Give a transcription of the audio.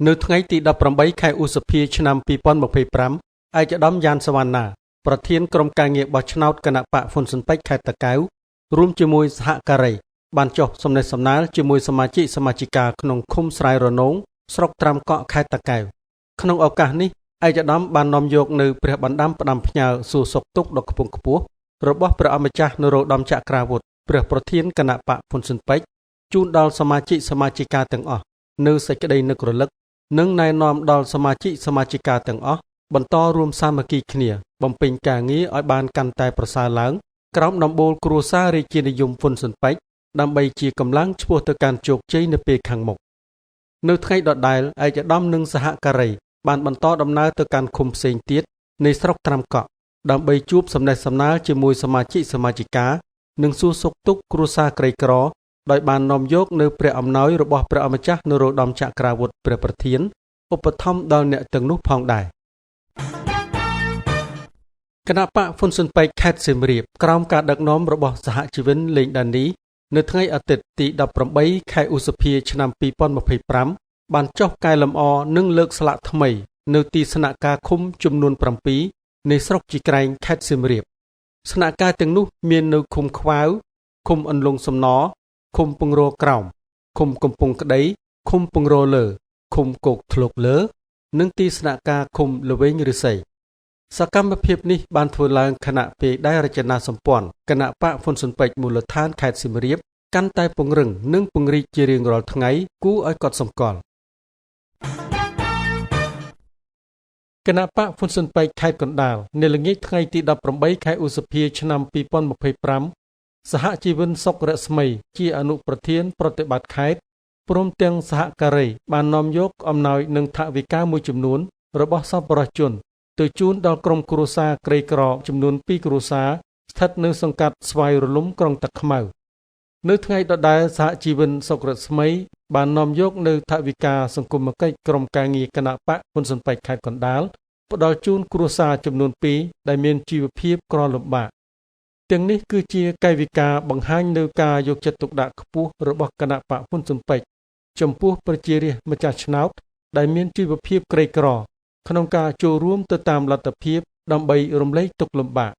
នៅថ្ងៃទី18ខែឧសភាឆ្នាំ2025ឯកឧត្តមយ៉ានសវណ្ណាប្រធានក្រុមការងារបោះឆ្នោតគណៈបកហ៊ុនស៊ិនប៉ិចខេត្តតាកែវរួមជាមួយសហការីបានចុះសំណេះសំណាលជាមួយសមាជិកសមាជិកាក្នុងឃុំស្រែរនងស្រុកត្រាំកក់ខេត្តតាកែវក្នុងឱកាសនេះឯកឧត្តមបាននាំយកនៅព្រះបណ្ដាំផ្ដាំផ្ញើសួរសុខទុក្ខដ៏ខ្ពង់ខ្ពស់របស់ព្រះអម្ចាស់នរោត្តមចក្រាវុធព្រះប្រធានគណៈបកហ៊ុនស៊ិនប៉ិចជូនដល់សមាជិកសមាជិកាទាំងអស់នៅសេចក្តីនឹករលឹកនិងណែនាំដល់សមាជិកសមាជិកាទាំងអស់បន្តរួមសាមគ្គីគ្នាបំពេញការងារឲ្យបានកាន់តែប្រសើរឡើងក្រោមដំបូលគ្រួសាររាជានិយមហ៊ុនស៊ិនប៉ិចដើម្បីជាកម្លាំងឆ្ពោះទៅកាន់ជោគជ័យនៅពេលខាងមុខនៅថ្ងៃដដែលឯកឧត្តមនិងសហការីបានបន្តដំណើរទៅកាន់ឃុំផ្សេងទៀតនៃស្រុកត្រាំកក់ដើម្បីជួបសំណេះសំណាលជាមួយសមាជិកសមាជិកានិងសួរសុខទុក្ខគ្រួសារក្រីក្រដោយបាននាំយកនៅព្រះអំណោយរបស់ព្រះអម្ចាស់នរោត្តមចក្រាវុធព្រះប្រធានឧបត្ថម្ភដល់អ្នកទាំងនោះផងដែរគណៈបកហ៊ុនស៊ិនប៉ិចខេត្តសៀមរាបក្រោមការដឹកនាំរបស់សហជីវិនលេងដានីនៅថ្ងៃអាទិត្យទី18ខែឧសភាឆ្នាំ2025បានចុះកែលម្អនិងលើកស្លាកថ្មីនៅទីស្នាក់ការឃុំចំនួន7នៃស្រុកជីក្រែងខេត្តសៀមរាបស្នាក់ការទាំងនោះមាននៅឃុំខ្វាវឃុំអន្លង់សំណឃុំពងរក្រោមឃុំកំពង់ក្តីឃុំពងរលើឃុំគោកធ្លុកលើនិងទីស្នាក់ការឃុំល្វែងឫស្សីសកម្មភាពនេះបានធ្វើឡើងខណៈពេលដែលរចនាសម្ព័ន្ធគណៈបកហ៊ុនស៊ិនប៉ិចមូលដ្ឋានខេត្តសៀមរាបកាន់តែពង្រឹងនិងពង្រីកជារៀងរាល់ថ្ងៃគួរឲ្យកត់សម្គាល់គណៈបកហ៊ុនស៊ិនប៉ិចខេត្តកណ្ដាលនៅល្ងាចថ្ងៃទី18ខែឧសភាឆ្នាំ2025សហជីវិនសុករស្មីជាអនុប្រធានប្រតិបត្តិខេត្តព្រមទាំងសហការីបាននាំយកអំណោយនិងថវិកាមួយចំនួនរបស់សប្បុរសជនទៅជូនដល់ក្រុមគ្រួសារក្រីក្រចំនួន2គ្រួសារស្ថិតនៅសង្កាត់ស្វាយរលំក្រុងតាខ្មៅនៅថ្ងៃដដែលសហជីវិនសុករស្មីបាននាំយកនៅថវិកាសង្គមគិច្ចក្រុមការងារគណៈបកហ៊ុនស៊ិនប៉ិចខេត្តកណ្ដាលផ្ដល់ជូនគ្រួសារចំនួន2ដែលមានជីវភាពក្រលំបាកទាំងនេះគឺជាកាយវិការបង្ហាញនៅការយកចិត្តទុកដាក់ខ្ពស់របស់គណៈបកហ៊ុនស៊ិនប៉ិចចំពោះប្រជារាស្ត្រម្ចាស់ឆ្នោតដែលមានជីវភាពក្រីក្រក្នុងការចូលរួមទៅតាមលទ្ធភាពដើម្បីរំលែកទុក្ខលំបាក